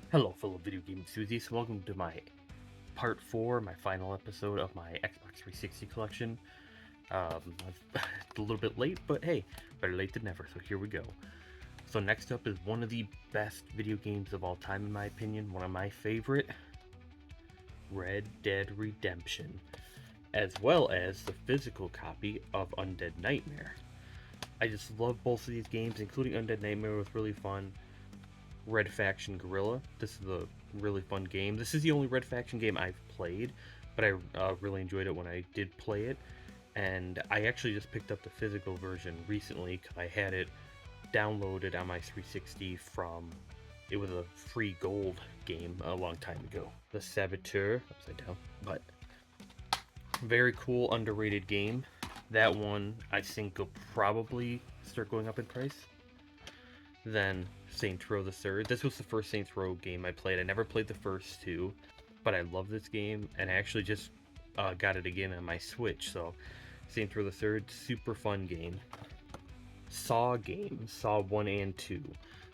Hello, fellow video game enthusiasts. Welcome to my part 4, my final episode of my Xbox 360 collection. I'm a little bit late, but hey, better late than never, so here we go. So next up is one of the best video games of all time in my opinion, one of my favorite, Red Dead Redemption, as well as the physical copy of Undead Nightmare. I just love both of these games, including Undead Nightmare was really fun. Red Faction Guerrilla. This is a really fun game. This is the only Red Faction game I've played, but I really enjoyed it when I did play it. And I actually just picked up the physical version recently because I had it downloaded on my 360 from. It was a free gold game a long time ago. The Saboteur, upside down, but very cool, underrated game. That one I think will probably start going up in price. Then Saints Row the Third. This was the first Saints Row game I played. I never played the first two, but I love this game, and I actually just got it again on my Switch. So Saints Row the Third, super fun game. Saw games, Saw 1 and 2.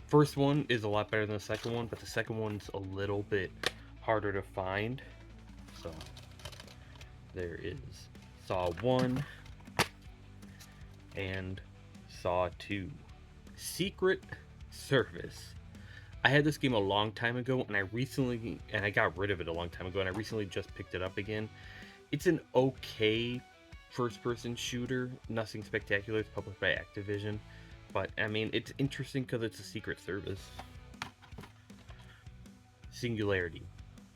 First one is a lot better than the second one, but the second one's a little bit harder to find. So there is Saw 1 and Saw 2. Secret Service. I had this game a long time ago, and I got rid of it a long time ago, and I recently just picked it up again. It's an okay first-person shooter, nothing spectacular. It's published by Activision, but I mean, it's interesting because it's a Secret Service. Singularity.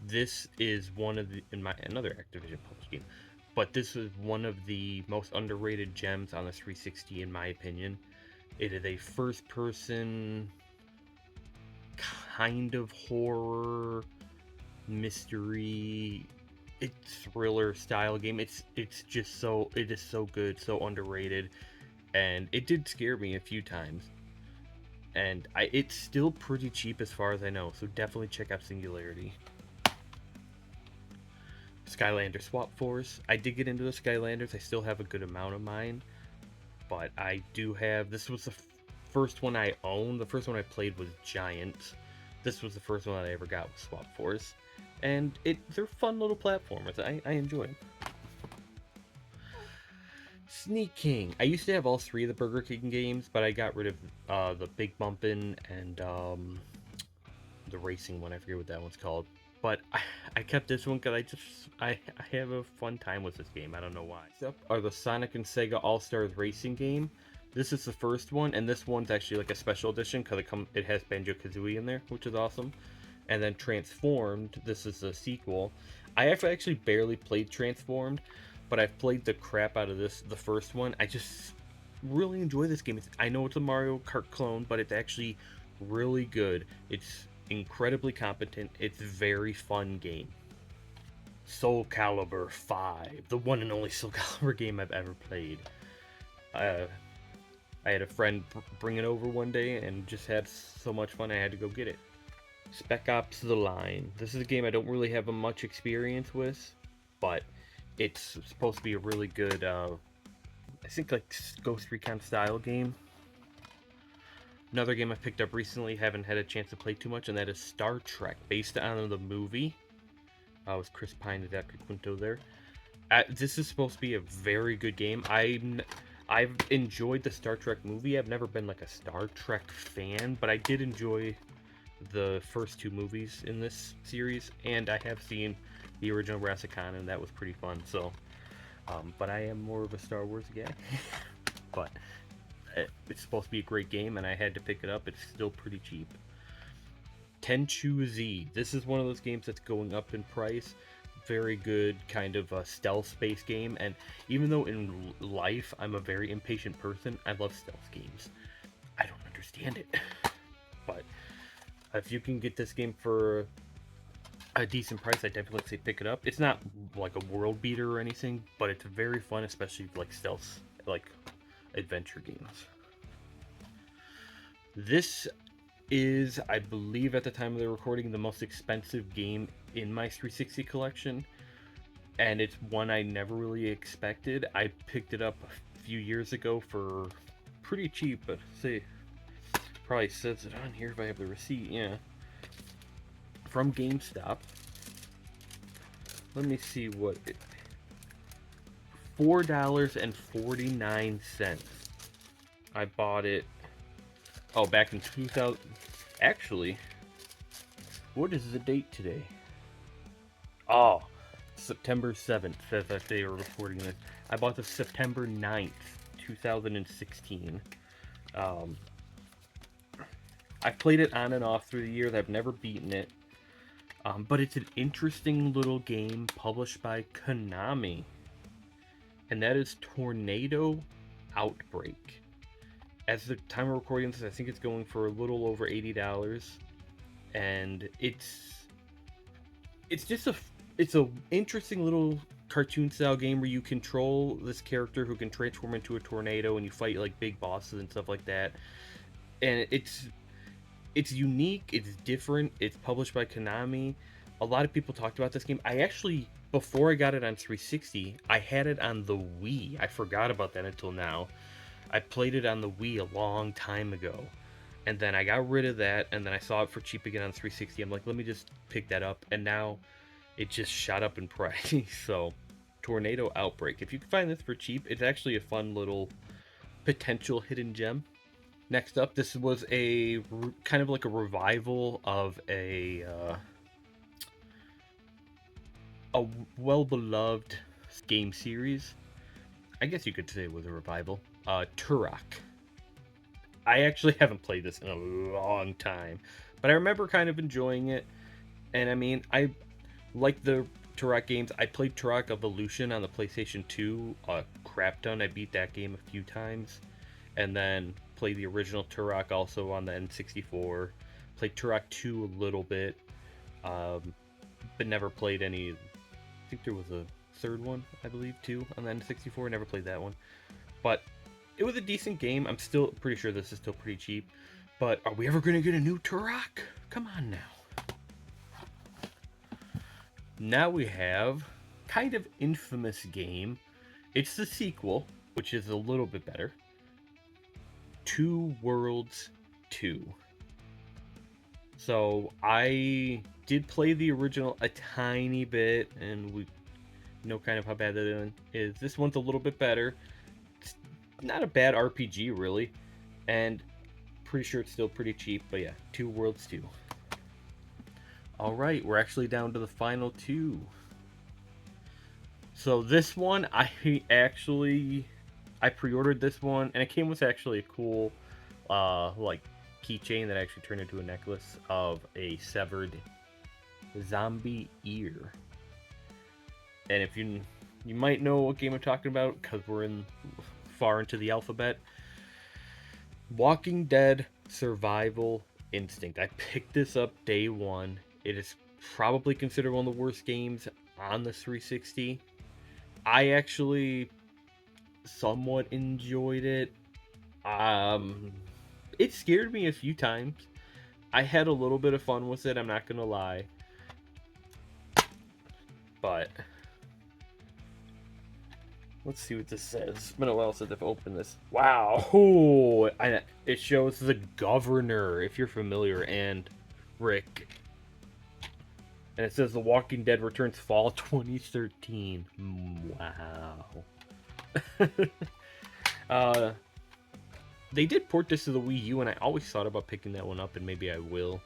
This is one of the another Activision published game, but this is one of the most underrated gems on the 360 in my opinion. It is a first-person kind of horror mystery thriller style game. It is so good, so underrated, and it did scare me a few times. And it's still pretty cheap as far as I know, so definitely check out Singularity. Skylander Swap Force. I did get into the Skylanders. I still have a good amount of mine, but I do have. This was the first one I owned. The first one I played was Giant. This was the first one that I ever got with Swap Force, and they're fun little platformers. I enjoy them. Sneak King. I used to have all three of the Burger King games, but I got rid of the Big Bumpin' and the racing one. I forget what that one's called. But I kept this one because I have a fun time with this game. I don't know why. Next up are the Sonic and Sega All Stars Racing game. This is the first one, and this one's actually like a special edition because it has Banjo Kazooie in there, which is awesome. And then Transformed. This is a sequel. I have actually barely played Transformed, but I've played the crap out of the first one. I just really enjoy this game. I know it's a Mario Kart clone, but it's actually really good. It's incredibly competent. It's a very fun game. Soul Calibur 5, the one and only Soul Calibur game I've ever played. I had a friend bring it over one day and just had so much fun I had to go get it. Spec Ops The Line. This is a game I don't really have much experience with, but it's supposed to be a really good, I think like Ghost Recon style game. Another game I picked up recently, haven't had a chance to play too much, and that is Star Trek, based on the movie. With Chris Pine and Zachary Quinto there. This is supposed to be a very good game. I've enjoyed the Star Trek movie. I've never been like a Star Trek fan, but I did enjoy the first two movies in this series, and I have seen the original Wrath of Khan, and that was pretty fun. So, but I am more of a Star Wars guy. But it's supposed to be a great game, and I had to pick it up. It's still pretty cheap. Tenchu Z. This is one of those games that's going up in price. Very good kind of a stealth-based game, and even though in life I'm a very impatient person, I love stealth games. I don't understand it, but if you can get this game for a decent price, I definitely say pick it up. It's not like a world beater or anything, but it's very fun, especially like stealth, like adventure games. This is, I believe, at the time of the recording, the most expensive game in my 360 collection, and it's one I never really expected. I picked it up a few years ago for pretty cheap, but see, probably says it on here if I have the receipt. Yeah, from GameStop. Let me see what it... $4.49. I bought it, oh, back in 2000. Actually, what is the date today? Oh, September 7th, as they are recording this. I bought this September 9th, 2016. I've played it on and off through the years. I've never beaten it. But it's an interesting little game published by Konami. And that is Tornado Outbreak. As the time of recording this, I think it's going for a little over $80. And it's just it's a interesting little cartoon style game where you control this character who can transform into a tornado, and you fight like big bosses and stuff like that. And it's unique, it's different, it's published by Konami. A lot of people talked about this game. I actually, before I got it on 360, I had it on the Wii. I forgot about that until now. I played it on the Wii a long time ago. And then I got rid of that, and then I saw it for cheap again on 360. I'm like, let me just pick that up. And now it just shot up in price. So, Tornado Outbreak. If you can find this for cheap, it's actually a fun little potential hidden gem. Next up, this was a kind of like a revival of a well-beloved game series. I guess you could say it was a revival. Turok. I actually haven't played this in a long time, but I remember kind of enjoying it. And I mean, I like the Turok games. I played Turok Evolution on the PlayStation 2 a crap ton. I beat that game a few times. And then played the original Turok also on the N64. Played Turok 2 a little bit, but never played any. I think there was a third one, I believe, too, on the N64. Never played that one. But it was a decent game. I'm still pretty sure this is still pretty cheap. But are we ever going to get a new Turok? Come on now. Now we have kind of infamous game. It's the sequel, which is a little bit better. Two Worlds 2. So I did play the original a tiny bit, and we know kind of how bad that is. This one's a little bit better. It's not a bad RPG, really, and pretty sure it's still pretty cheap. But yeah, Two Worlds 2. All right, we're actually down to the final two. So this one, I pre-ordered this one, and it came with actually a cool like keychain that actually turned into a necklace of a severed zombie ear. And if you might know what game I'm talking about because we're far into the alphabet. Walking Dead Survival Instinct. I picked this up day one. It is probably considered one of the worst games on the 360. I actually somewhat enjoyed it. It scared me a few times. I had a little bit of fun with it, I'm not gonna lie. But let's see what this says. It's been a while since I've opened this. Wow. Oh, it shows the Governor, if you're familiar, and Rick. And it says The Walking Dead returns fall 2013. Wow. They did port this to the Wii U, and I always thought about picking that one up, and maybe I will.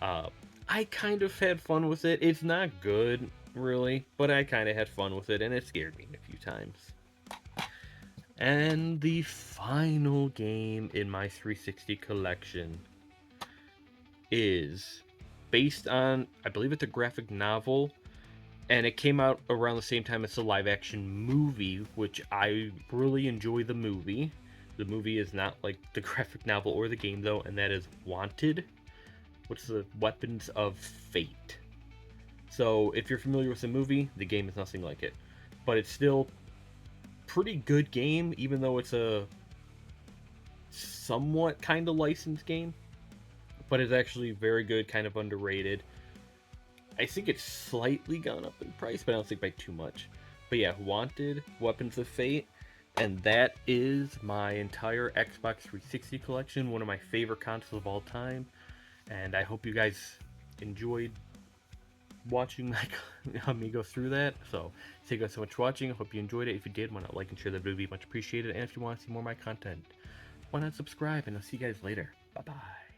I kind of had fun with it. It's not good, really, but I kind of had fun with it, and it scared me a few times. And the final game in my 360 collection is based on, I believe it's a graphic novel, and it came out around the same time as the live-action movie, which I really enjoy the movie. The movie is not like the graphic novel or the game, though, and that is Wanted, which is the Weapons of Fate. So, if you're familiar with the movie, the game is nothing like it. But it's still pretty good game, even though it's a somewhat kind of licensed game. But it's actually very good, kind of underrated. I think it's slightly gone up in price, but I don't think by too much. But yeah, Wanted, Weapons of Fate, and that is my entire Xbox 360 collection, one of my favorite consoles of all time. And I hope you guys enjoyed watching me go through that. So thank you guys so much for watching. I hope you enjoyed it. If you did, why not like and share that video? Would be much appreciated. And if you want to see more of my content, why not subscribe? And I'll see you guys later. Bye bye.